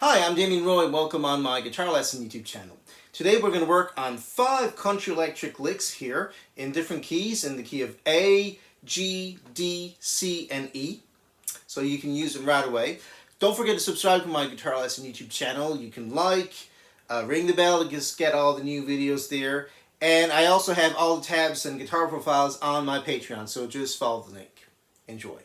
Hi, I'm Damien Roy. Welcome on my guitar lesson YouTube channel. Today we're going to work on 5 country electric licks here in different keys, in the key of A, G, D, C, and E. So you can use them right away. Don't forget to subscribe to my guitar lesson YouTube channel. You can ring the bell to just get all the new videos there. And I also have all the tabs and guitar profiles on my Patreon, so just follow the link. Enjoy.